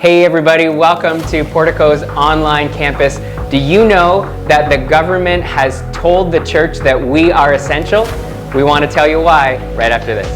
Hey everybody, welcome to Portico's online campus. Do you know that the government has told the church that we are essential? We want to tell you why right after this.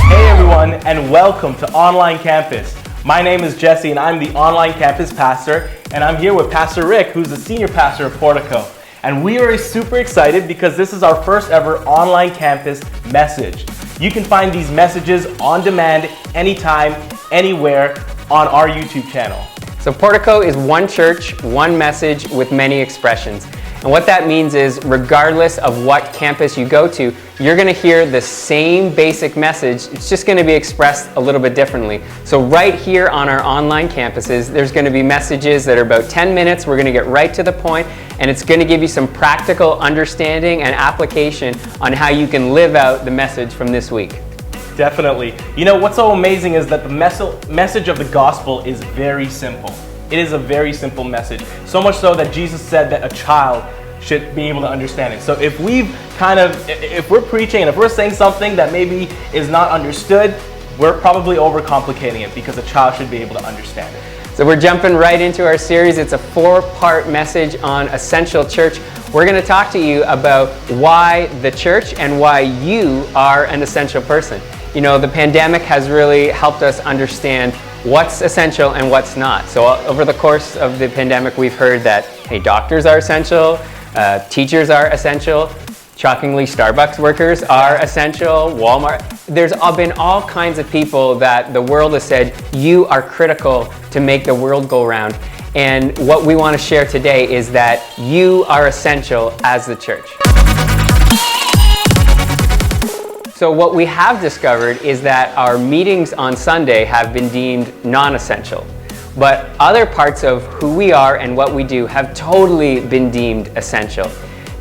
Hey everyone, and welcome to Online Campus. My name is Jesse and I'm the online campus pastor, and I'm here with Pastor Rick, who's the senior pastor of Portico. And we are super excited because this is our first ever online campus message. You can find these messages on demand, anytime, anywhere on our YouTube channel. So Portico is one church, one message with many expressions. And what that means is regardless of what campus you go to, you're going to hear the same basic message. It's just going to be expressed a little bit differently. So right here on our online campuses, there's going to be messages that are about 10 minutes. We're going to get right to the point, and it's going to give you some practical understanding and application on how you can live out the message from this week. Definitely. You know, what's so amazing is that the message of the gospel is very simple. It is a very simple message. So much so that Jesus said that a child should be able to understand it. So if we're preaching and if we're saying something that maybe is not understood, we're probably overcomplicating it because a child should be able to understand it. So we're jumping right into our series. It's a 4-part message on Essential Church. We're going to talk to you about why the church and why you are an essential person. You know, the pandemic has really helped us understand what's essential and what's not. So over the course of the pandemic, we've heard that, hey, doctors are essential, teachers are essential, shockingly, Starbucks workers are essential, Walmart. There's been all kinds of people that the world has said, you are critical to make the world go round. And what we want to share today is that you are essential as the church. So what we have discovered is that our meetings on Sunday have been deemed non-essential, but other parts of who we are and what we do have totally been deemed essential.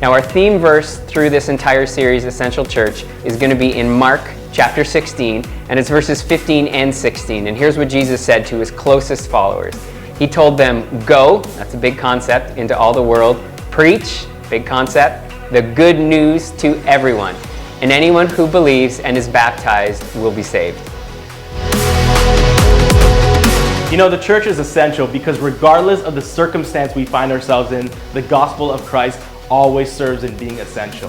Now our theme verse through this entire series, Essential Church, is going to be in Mark chapter 16, and it's verses 15 and 16. And here's what Jesus said to his closest followers. He told them, go, that's a big concept, into all the world, preach, big concept, the good news to everyone. And anyone who believes and is baptized will be saved. You know, the church is essential because regardless of the circumstance we find ourselves in, the gospel of Christ always serves in being essential.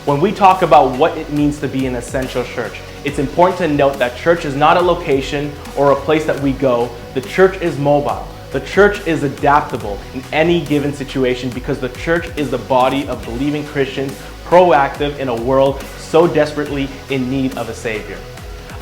When we talk about what it means to be an essential church, it's important to note that church is not a location or a place that we go. The church is mobile. The church is adaptable in any given situation because the church is the body of believing Christians proactive in a world so desperately in need of a Savior.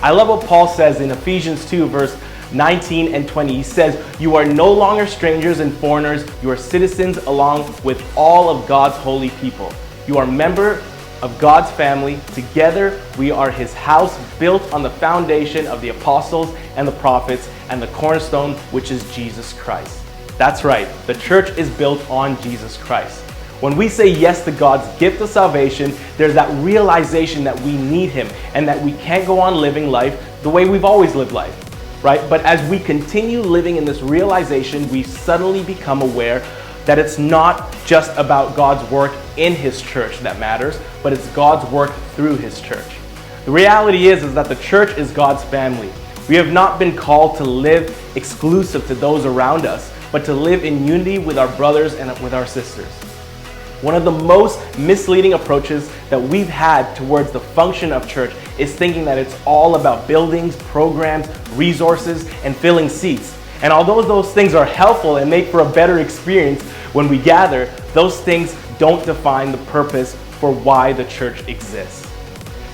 I love what Paul says in Ephesians 2, verse 19 and 20. He says, you are no longer strangers and foreigners. You are citizens along with all of God's holy people. You are members of God's family. Together, we are His house built on the foundation of the apostles and the prophets and the cornerstone, which is Jesus Christ. That's right. The church is built on Jesus Christ. When we say yes to God's gift of salvation, there's that realization that we need Him and that we can't go on living life the way we've always lived life, right? But as we continue living in this realization, we suddenly become aware that it's not just about God's work in His church that matters, but it's God's work through His church. The reality is that the church is God's family. We have not been called to live exclusive to those around us, but to live in unity with our brothers and with our sisters. One of the most misleading approaches that we've had towards the function of church is thinking that it's all about buildings, programs, resources, and filling seats. And although those things are helpful and make for a better experience when we gather, those things don't define the purpose for why the church exists.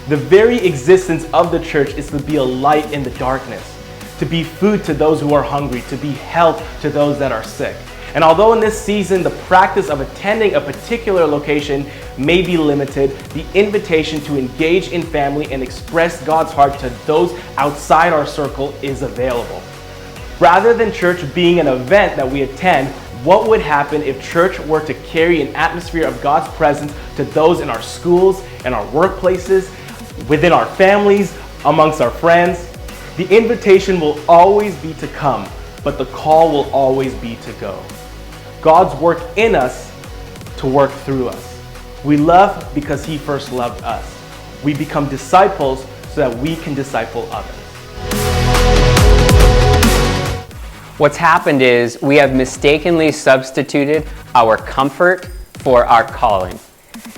The very existence of the church is to be a light in the darkness, to be food to those who are hungry, to be health to those that are sick. And although in this season the practice of attending a particular location may be limited, the invitation to engage in family and express God's heart to those outside our circle is available. Rather than church being an event that we attend, what would happen if church were to carry an atmosphere of God's presence to those in our schools, in our workplaces, within our families, amongst our friends? The invitation will always be to come, but the call will always be to go. God's work in us to work through us. We love because He first loved us. We become disciples so that we can disciple others. What's happened is we have mistakenly substituted our comfort for our calling.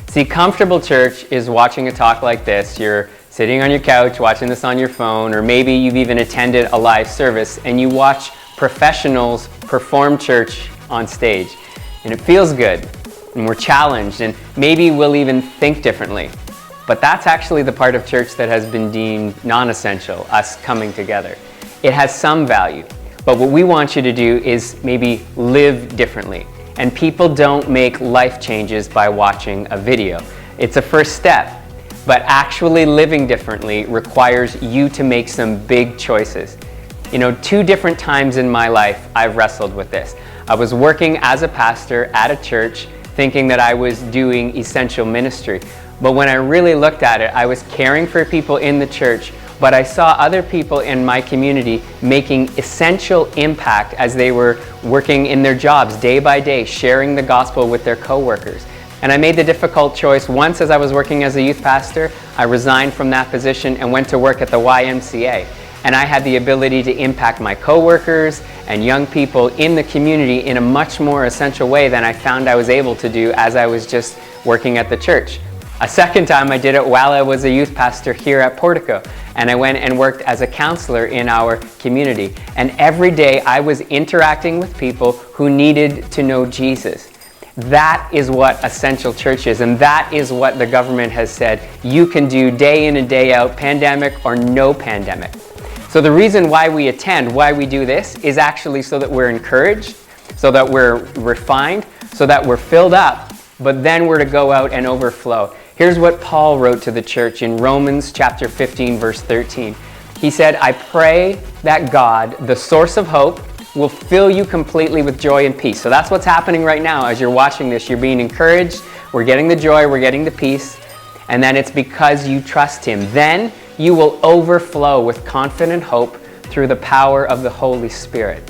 See, comfortable church is watching a talk like this. You're sitting on your couch watching this on your phone, or maybe you've even attended a live service and you watch professionals perform church on stage. And it feels good, and we're challenged, and maybe we'll even think differently. But that's actually the part of church that has been deemed non-essential, us coming together. It has some value, but what we want you to do is maybe live differently. And people don't make life changes by watching a video. It's a first step, but actually living differently requires you to make some big choices. You know, 2 different times in my life, I've wrestled with this. I was working as a pastor at a church, thinking that I was doing essential ministry. But when I really looked at it, I was caring for people in the church, but I saw other people in my community making essential impact as they were working in their jobs day by day, sharing the gospel with their coworkers. And I made the difficult choice once as I was working as a youth pastor. I resigned from that position and went to work at the YMCA. And I had the ability to impact my coworkers and young people in the community in a much more essential way than I found I was able to do as I was just working at the church. A second time I did it while I was a youth pastor here at Portico, and I went and worked as a counselor in our community. And every day I was interacting with people who needed to know Jesus. That is what essential church is, and that is what the government has said you can do day in and day out, pandemic or no pandemic. So the reason why we attend, why we do this, is actually so that we're encouraged, so that we're refined, so that we're filled up, but then we're to go out and overflow. Here's what Paul wrote to the church in Romans chapter 15, verse 13. He said, I pray that God, the source of hope, will fill you completely with joy and peace. So that's what's happening right now as you're watching this. You're being encouraged, we're getting the joy, we're getting the peace, and then it's because you trust Him. Then you will overflow with confident hope through the power of the Holy Spirit.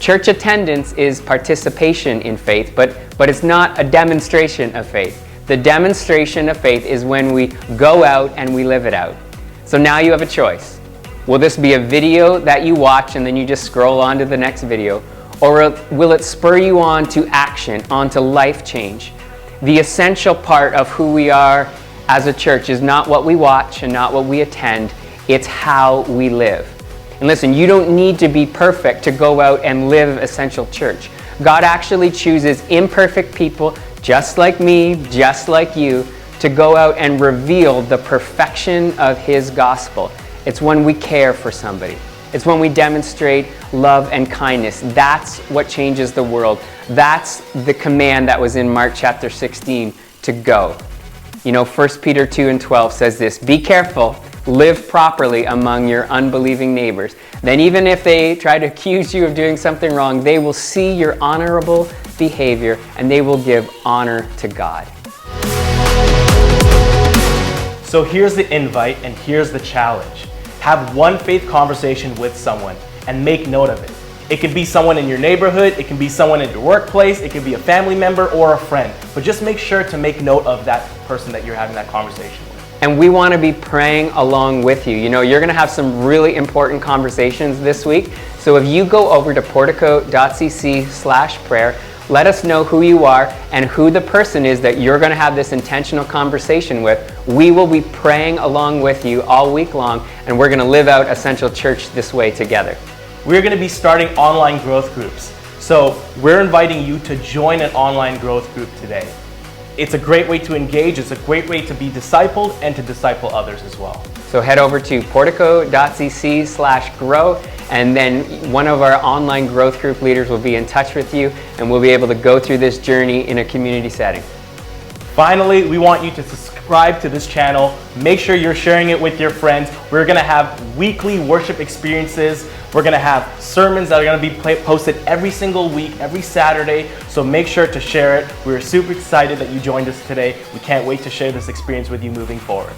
Church attendance is participation in faith, but it's not a demonstration of faith. The demonstration of faith is when we go out and we live it out. So now you have a choice. Will this be a video that you watch and then you just scroll on to the next video? Or will it spur you on to action, on to life change? The essential part of who we are as a church is not what we watch and not what we attend, it's how we live. And listen, you don't need to be perfect to go out and live essential church. God actually chooses imperfect people just like me, just like you, to go out and reveal the perfection of His gospel. It's when we care for somebody. It's when we demonstrate love and kindness. That's what changes the world. That's the command that was in Mark chapter 16, to go. You know, 1 Peter 2:12 says this, be careful, live properly among your unbelieving neighbors. Then even if they try to accuse you of doing something wrong, they will see your honorable behavior and they will give honor to God. So here's the invite and here's the challenge. Have one faith conversation with someone and make note of it. It can be someone in your neighborhood, it can be someone in your workplace, it can be a family member or a friend. But just make sure to make note of that person that you're having that conversation with. And we want to be praying along with you. You know, you're going to have some really important conversations this week. So if you go over to porticocc/prayer, let us know who you are and who the person is that you're going to have this intentional conversation with. We will be praying along with you all week long, and we're going to live out Essential Church this way together. We're going to be starting online growth groups. So we're inviting you to join an online growth group today. It's a great way to engage, it's a great way to be discipled and to disciple others as well. So head over to portico.cc/grow, and then one of our online growth group leaders will be in touch with you, and we'll be able to go through this journey in a community setting. Finally, we want you to subscribe to this channel. Make sure you're sharing it with your friends. We're going to have weekly worship experiences. We're going to have sermons that are going to be posted every single week, every Saturday. So make sure to share it. We're super excited that you joined us today. We can't wait to share this experience with you moving forward.